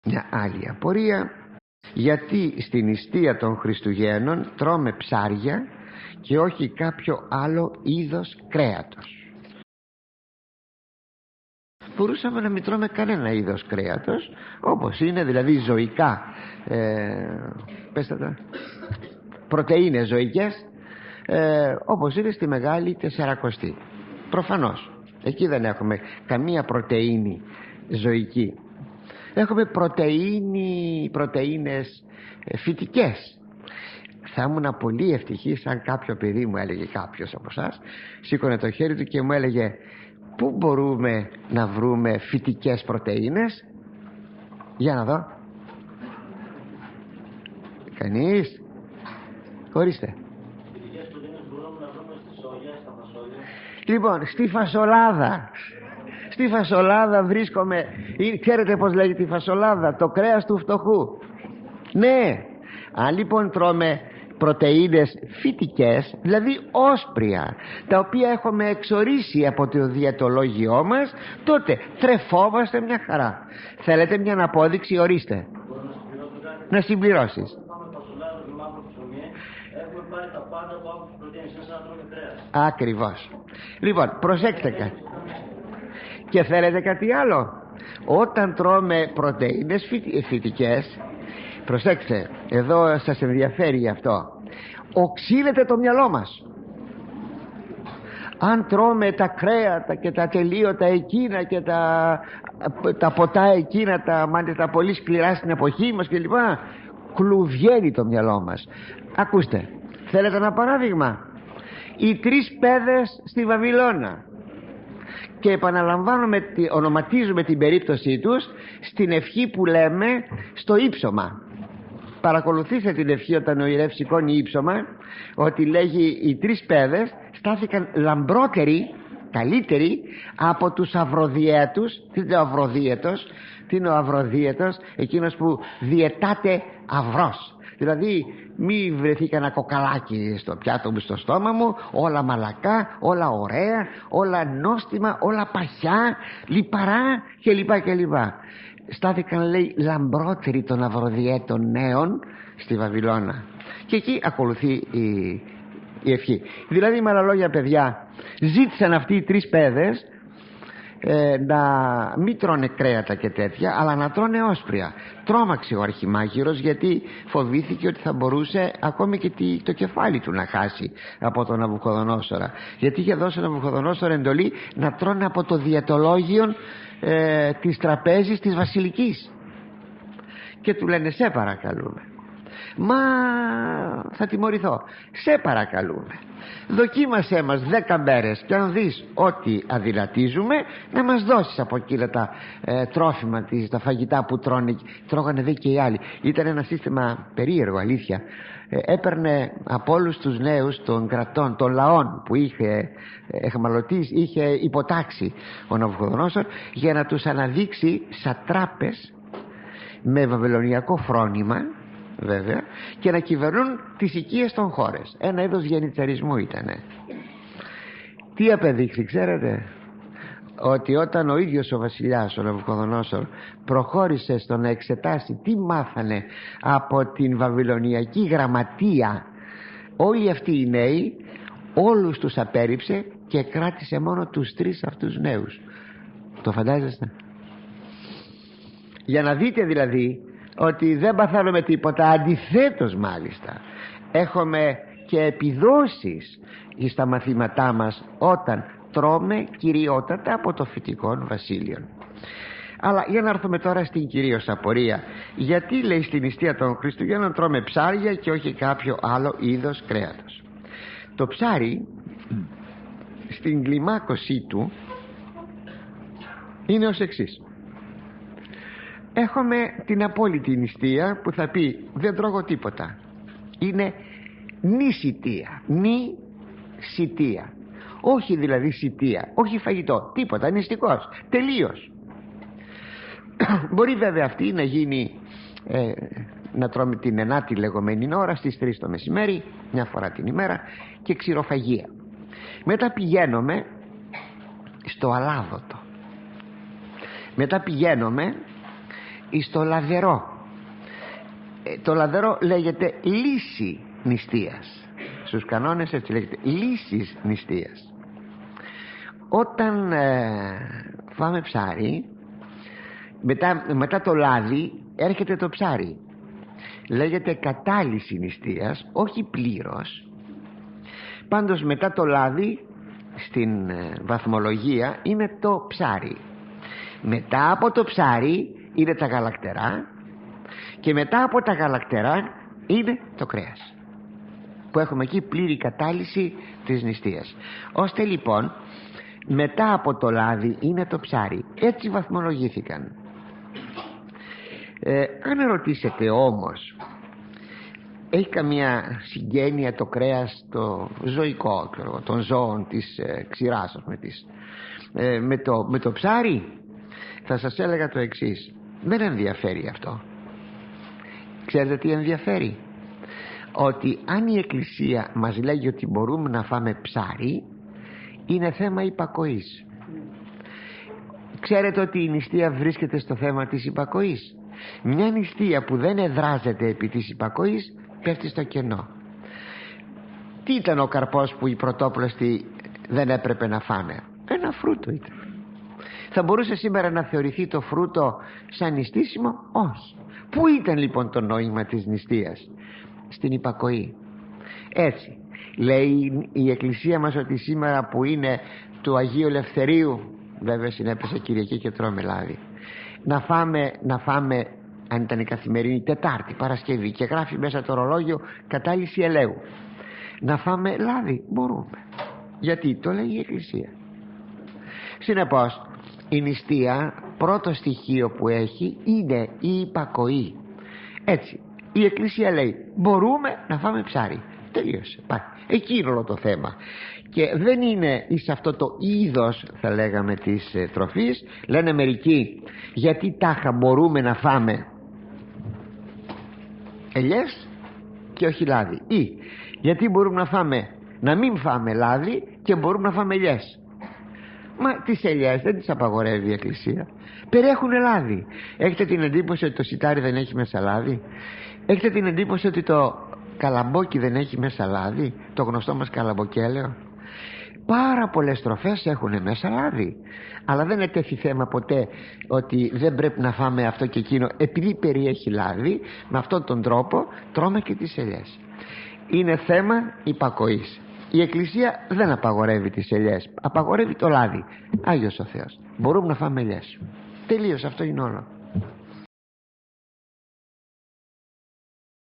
Μια άλλη απορία: γιατί στην νηστεία των Χριστουγέννων τρώμε ψάρια και όχι κάποιο άλλο είδος κρέατος? Μπορούσαμε να μην τρώμε κανένα είδος κρέατος, όπως είναι δηλαδή ζωικά, πρωτεΐνες ζωικές, όπως είναι στη Μεγάλη Τεσσαρακοστή. Προφανώς εκεί δεν έχουμε καμία πρωτεΐνη ζωική. Έχουμε πρωτεΐνες φυτικές. Θα ήμουν πολύ ευτυχής αν κάποιο παιδί μου έλεγε, κάποιος από εσάς σήκωνε το χέρι του και μου έλεγε: πού μπορούμε να βρούμε φυτικές πρωτεΐνες? Για να δω. Κανείς? Ορίστε. Φυτικές πρωτεΐνες μπορούμε να βρούμε στη σόγια, στα φασόλια. Λοιπόν, στη φασολάδα. Στη φασολάδα βρίσκομαι. Ξέρετε πως λέγεται η φασολάδα? Το κρέας του φτωχού. Ναι. Αν λοιπόν τρώμε πρωτεΐνες φυτικές, δηλαδή όσπρια, τα οποία έχουμε εξορίσει από το διαιτολόγιό μας, τότε τρεφόμαστε μια χαρά. Θέλετε μια απόδειξη? Ορίστε. Να συμπληρώσεις. Ακριβώς. Λοιπόν, προσέξτε κάτι. Και θέλετε κάτι άλλο? Όταν τρώμε πρωτεΐνες φυτικές, προσέξτε, εδώ σας ενδιαφέρει αυτό, οξύνεται το μυαλό μας. Αν τρώμε τα κρέατα και τα τελείωτα εκείνα και τα ποτά εκείνα, τα πολύ σκληρά στην εποχή μας κλπ, κλουβιαίνει το μυαλό μας. Ακούστε, θέλετε ένα παράδειγμα? Οι 3 παιδες στη Βαβυλώνα, και επαναλαμβάνουμε, ονοματίζουμε την περίπτωσή τους στην ευχή που λέμε στο ύψωμα. Παρακολουθήστε την ευχή όταν ο ιερεύς σηκώνει ύψωμα, ότι λέγει οι 3 παιδες στάθηκαν λαμπρότεροι, καλύτεροι από τους αυροδιέτους. Τι είναι ο αυροδίαιτος? Τι είναι ο αυροδίαιτος? Εκείνος που διαιτάται αυρός. Δηλαδή μη βρεθεί κανένα κοκαλάκι στο πιάτο μου, στο στόμα μου, όλα μαλακά, όλα ωραία, όλα νόστιμα, όλα παχιά, λιπαρά κλπ. Στάθηκαν, λέει, λαμπρότεροι των αυροδιέτων νέων στη Βαβυλώνα. Και εκεί ακολουθεί η ευχή. Δηλαδή με άλλα λόγια, παιδιά, ζήτησαν αυτοί οι 3 παιδες να μην τρώνε κρέατα και τέτοια, αλλά να τρώνε όσπρια. Τρόμαξε ο Αρχιμάγειρος, γιατί φοβήθηκε ότι θα μπορούσε ακόμη και το κεφάλι του να χάσει από τον Ναβουχοδονόσορα, γιατί είχε δώσει ο Ναβουχοδονόσορα εντολή να τρώνε από το διαιτολόγιο της τραπέζης της βασιλικής. Και του λένε: σε παρακαλούμε. Μα θα τιμωρηθώ. Σε παρακαλούμε, δοκίμασέ μας 10 μέρες και αν δεις ότι αδυνατίζουμε, να μας δώσεις από εκείνα τα τρόφιμα, τα φαγητά που τρώγανε δε και οι άλλοι. Ήταν ένα σύστημα περίεργο, αλήθεια. Έπαιρνε από όλους τους νέους των κρατών, των λαών που είχε εχμαλωτήσει, είχε υποτάξει ο Ναβουχοδονόσορ, για να τους αναδείξει σατράπες με βαβυλωνιακό φρόνημα, βέβαια, και να κυβερνούν τις οικίες των χώρες. Ένα είδος γενιτσαρισμού ήτανε. Τι απεδείχθη, ξέρετε? Ότι όταν ο ίδιος ο βασιλιάς, ο Ναβουχοδονόσορ, προχώρησε στο να εξετάσει τι μάθανε από την βαβυλωνιακή γραμματεία όλοι αυτοί οι νέοι, όλους τους απέρριψε και κράτησε μόνο τους 3 αυτούς νέους. Το φαντάζεστε? Για να δείτε δηλαδή ότι δεν παθαίνουμε τίποτα, αντιθέτως μάλιστα έχουμε και επιδόσεις στα μαθήματά μας όταν τρώμε κυριότατα από το φυτικών βασίλειων. Αλλά για να έρθουμε τώρα στην κυρίως απορία: γιατί, λέει, στην νηστεία των Χριστουγέννων τρώμε ψάρια και όχι κάποιο άλλο είδος κρέατος? Το ψάρι στην κλιμάκωσή του είναι ως εξής. Έχουμε την απόλυτη νηστεία που θα πει δεν τρώγω τίποτα. Είναι νησιτεία. Νησιτεία. Όχι δηλαδή σιτεία, όχι φαγητό, τίποτα, νηστικός, τελείως. Μπορεί βέβαια αυτή να γίνει να τρώμε την 9η λεγόμενη ώρα στις 3 το μεσημέρι, μια φορά την ημέρα, και ξηροφαγία. Μετά πηγαίνουμε στο αλάδοτο. Μετά πηγαίνουμε εις το λαδερό. Το λαδερό λέγεται λύση νηστείας. Στους κανόνες έτσι λέγεται, λύσης νηστείας. Όταν φάμε ψάρι, μετά το λάδι έρχεται το ψάρι. Λέγεται κατάλυση νηστείας, όχι πλήρως. Πάντως μετά το λάδι στην βαθμολογία είναι το ψάρι. Μετά από το ψάρι είναι τα γαλακτερά, και μετά από τα γαλακτερά είναι το κρέας, που έχουμε εκεί πλήρη κατάλυση της νηστείας. Ώστε λοιπόν μετά από το λάδι είναι το ψάρι. Έτσι βαθμολογήθηκαν. Αν ρωτήσετε όμως, έχει καμία συγγένεια το κρέας το ζωικό των ζώων της ξηράς με το ψάρι, θα σας έλεγα το εξής: δεν ενδιαφέρει αυτό. Ξέρετε τι ενδιαφέρει? Ότι αν η Εκκλησία μας λέγει ότι μπορούμε να φάμε ψάρι, είναι θέμα υπακοής. Ξέρετε ότι η νηστεία βρίσκεται στο θέμα της υπακοής. Μια νηστεία που δεν εδράζεται επί της υπακοής πέφτει στο κενό. Τι ήταν ο καρπός που οι πρωτόπλαστοι δεν έπρεπε να φάνε? Ένα φρούτο ήταν. Θα μπορούσε σήμερα να θεωρηθεί το φρούτο σαν νηστήσιμο? Όχι. Πού ήταν λοιπόν το νόημα της νηστείας? Στην υπακοή. Έτσι λέει η Εκκλησία μας ότι σήμερα που είναι του Αγίου Ελευθερίου, βέβαια συνέπεσε Κυριακή και τρώμε λάδι, να φάμε αν ήταν η καθημερινή Τετάρτη, Παρασκευή, και γράφει μέσα το ωρολόγιο κατάλυση ελαίου, να φάμε λάδι? Μπορούμε. Γιατί? Το λέει η Εκκλησία. Συνεπώς η νηστεία πρώτο στοιχείο που έχει είναι η υπακοή. Έτσι η Εκκλησία λέει μπορούμε να φάμε ψάρι. Τελείωσε. Πάει. Εκεί είναι όλο το θέμα. Και δεν είναι εις αυτό το είδος, θα λέγαμε, της τροφής. Λένε μερικοί, γιατί τάχα μπορούμε να φάμε ελιές και όχι λάδι, ή γιατί μπορούμε να μην φάμε λάδι και μπορούμε να φάμε ελιές? Μα τις ελιές δεν τις απαγορεύει η Εκκλησία, περιέχουν λάδι. Έχετε την εντύπωση ότι το σιτάρι δεν έχει μέσα λάδι? Έχετε την εντύπωση ότι το καλαμπόκι δεν έχει μέσα λάδι, το γνωστό μας καλαμποκέλαιο? Πάρα πολλές τροφές έχουν μέσα λάδι, αλλά δεν ετέθη θέμα ποτέ ότι δεν πρέπει να φάμε αυτό και εκείνο επειδή περιέχει λάδι. Με αυτόν τον τρόπο τρώμε και τις ελιές. Είναι θέμα υπακοής. Η Εκκλησία δεν απαγορεύει τις ελιές, απαγορεύει το λάδι. Άγιος ο Θεός. Μπορούμε να φάμε ελιές. Τελείως, αυτό είναι όλο.